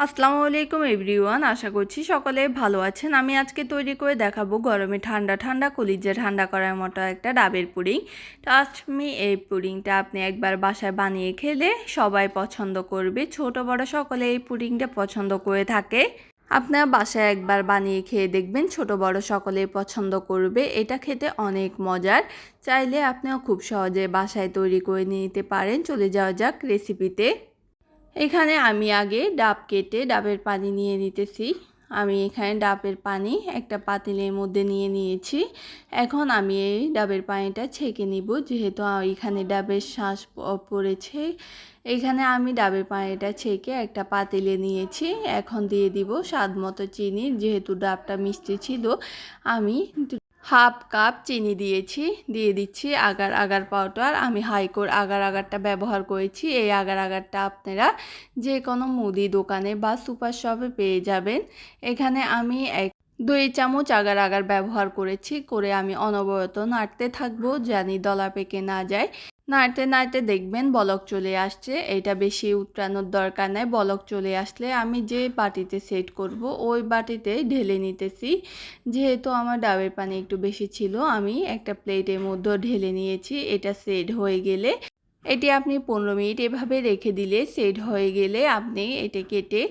আসসালামু আলাইকুম এভরিওয়ান, আশা করছি সকলে ভালো আছেন। আমি আজকে তৈরি করে দেখাবো গরমে ঠান্ডা ঠান্ডা কলিজা ঠান্ডা করার মতো একটা ডাবের পুডিং। ট্রাস্ট মি, এই পুডিংটা আপনি একবার বাসায় বানিয়ে খেলে সবাই পছন্দ করবে। ছোট বড় সকলে এই পুডিংটা পছন্দ করে থাকে। আপনার বাসায় একবার বানিয়ে খেয়ে দেখবেন, ছোট বড় সকলেই পছন্দ করবে। এটা খেতে অনেক মজার। চাইলে আপনিও খুব সহজে বাসায় তৈরি করে নিতে পারেন। চলে যাওয়া যাক রেসিপিতে। এখানে আমি আগে ডাব কেটে ডাবের পানি নিয়ে নিতেছি। আমি এখানে ডাবের পানি একটা পাতিলের মধ্যে নিয়ে নিয়েছি। এখন আমি এই ডাবের পানিটা ছেঁকে নিব, যেহেতু এখানে ডাবের শাঁস পড়েছে। এখানে আমি ডাবের পানিটা ছেঁকে একটা পাতিলে নিয়েছি। এখন দিয়ে দিব স্বাদ মতো চিনি, যেহেতু ডাবটা মিষ্টি ছিল। আমি হাফ কাপ চিনি দিয়ে দিচ্ছি আগার আগার পাউডার। আমি হাইকোর আগার আগারটা ব্যবহার করেছি। এই আগার আগারটা আপনারা যে কোনো মুদি দোকানে বা সুপার শপে পেয়ে যাবেন। এখানে আমি 2 চামচ আগার আগার ব্যবহার করে আমি অনবরত নাড়তে থাকবো, জানি দলা পেকে না যায়। নাড়তে নাড়তে দেখবেন বলক চলে আসছে। এটা বেশি উতরানোর দরকার নেই। বলক চলে আসলে আমি যে বাটিতে সেট করব ওই বাটিতে ঢেলে নিতেছি। যেহেতু আমার ডাবের পানি একটু বেশি ছিল, আমি একটা প্লেটের মধ্যে ঢেলে নিয়েছি। এটা সেট হয়ে গেলে এটি আপনি 15 মিনিট এভাবে রেখে দিলে সেট হয়ে গেলে আপনি এটা কেটে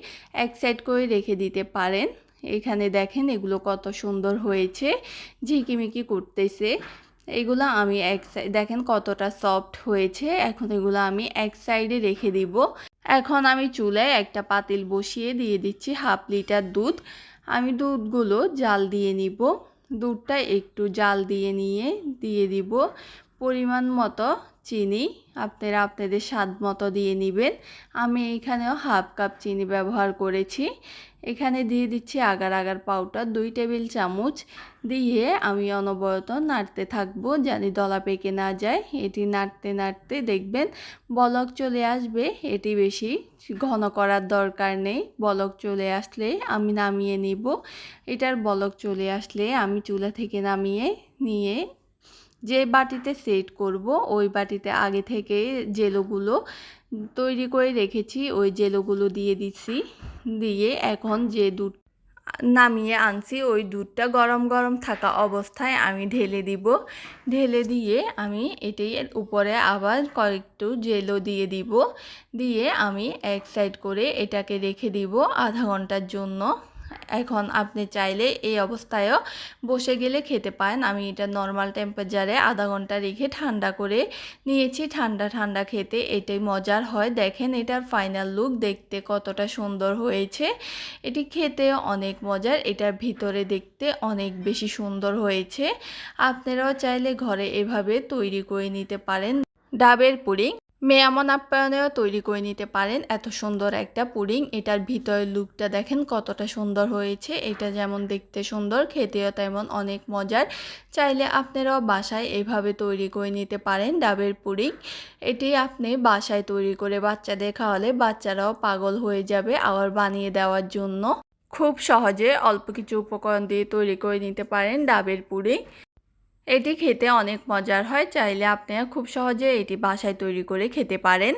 এক সাইড করে রেখে দিতে পারেন। এখানে দেখেন এগুলো কত সুন্দর হয়েছে, ঝিকিমিকি করতেছে। এগুলো আমি দেখেন কতটা সফট হয়েছে। এখন এগুলো আমি এক সাইডে রেখে দিব। এখন আমি চুলায় একটা পাতিল বসিয়ে দিয়ে দিচ্ছি হাফ লিটার দুধ। আমি দুধগুলো জাল দিয়ে নিব। দুধটা একটু জাল দিয়ে দিব পরিমাণ মতো চিনি। আপনারা আপনাদের স্বাদ মতো দিয়ে নেবেন। আমি এখানেও হাফ কাপ চিনি ব্যবহার করেছি। এখানে দিয়ে দিচ্ছি আগার আগার পাউডার 2 টেবিল চামচ দিয়ে আমি অনবরত নাড়তে থাকবো, জানি দলা পেকে না যায়। এটি নাড়তে নাড়তে দেখবেন বলক চলে আসবে। এটি বেশি ঘন করার দরকার নেই। বলক চলে আসলে আমি নামিয়ে নিব। এটার বলক চলে আসলে আমি চুলা থেকে নামিয়ে নিয়ে যে বাটিতে সেট করব ওই বাটিতে আগে থেকে জেলোগুলো তৈরি করে রেখেছি, ওই জেলোগুলো দিয়ে দিচ্ছি। দিয়ে এখন যে দুধ নামিয়ে আনছি ওই দুধটা গরম গরম থাকা অবস্থায় আমি ঢেলে দিব। ঢেলে দিয়ে আমি এটির উপরে আবার কয়েকটু জেলো দিয়ে দিব। দিয়ে আমি এক সাইড করে এটাকে রেখে দিব আধা ঘন্টার জন্য। এখন আপনি চাইলে এই অবস্থায়ও বসে গেলে খেতে পারেন। আমি এটা নর্মাল টেম্পারেচারে আধা ঘন্টা রেখে ঠান্ডা করে নিয়েছি। ঠান্ডা ঠান্ডা খেতে এটাই মজার হয়। দেখেন এটার ফাইনাল লুক দেখতে কতটা সুন্দর হয়েছে। এটি খেতে অনেক মজার। এটার ভিতরে দেখতে অনেক বেশি সুন্দর হয়েছে। আপনারাও চাইলে ঘরে এভাবে তৈরি করে নিতে পারেন ডাবের পুডিং। মেয়ামন আপ্যায়নেও তৈরি করে নিতে পারেন এত সুন্দর একটা পুডিং। এটার ভিতরের লুকটা দেখেন কতটা সুন্দর হয়েছে। এটা যেমন দেখতে সুন্দর, খেতেও তেমন অনেক মজার। চাইলে আপনারাও বাসায় এভাবে তৈরি করে নিতে পারেন ডাবের পুডিং। এটি আপনি বাসায় তৈরি করে বাচ্চাদের খাওয়ালে বাচ্চারাও পাগল হয়ে যাবে আবার বানিয়ে দেওয়ার জন্য। খুব সহজে অল্প কিছু উপকরণ দিয়ে তৈরি করে নিতে পারেন ডাবের পুডিং। এটি খেতে অনেক মজার হয়। চাইলে আপনারা খুব সহজে এটি বাসায় তৈরি করে খেতে পারেন।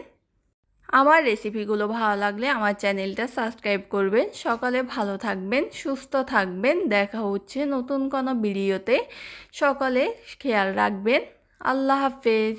আমার রেসিপিগুলো ভালো লাগলে আমার চ্যানেলটা সাবস্ক্রাইব করবেন। সকালে ভালো থাকবেন, সুস্থ থাকবেন। দেখা হচ্ছে নতুন কোনো ভিডিওতে। সকলে খেয়াল রাখবেন। আল্লাহ হাফেজ।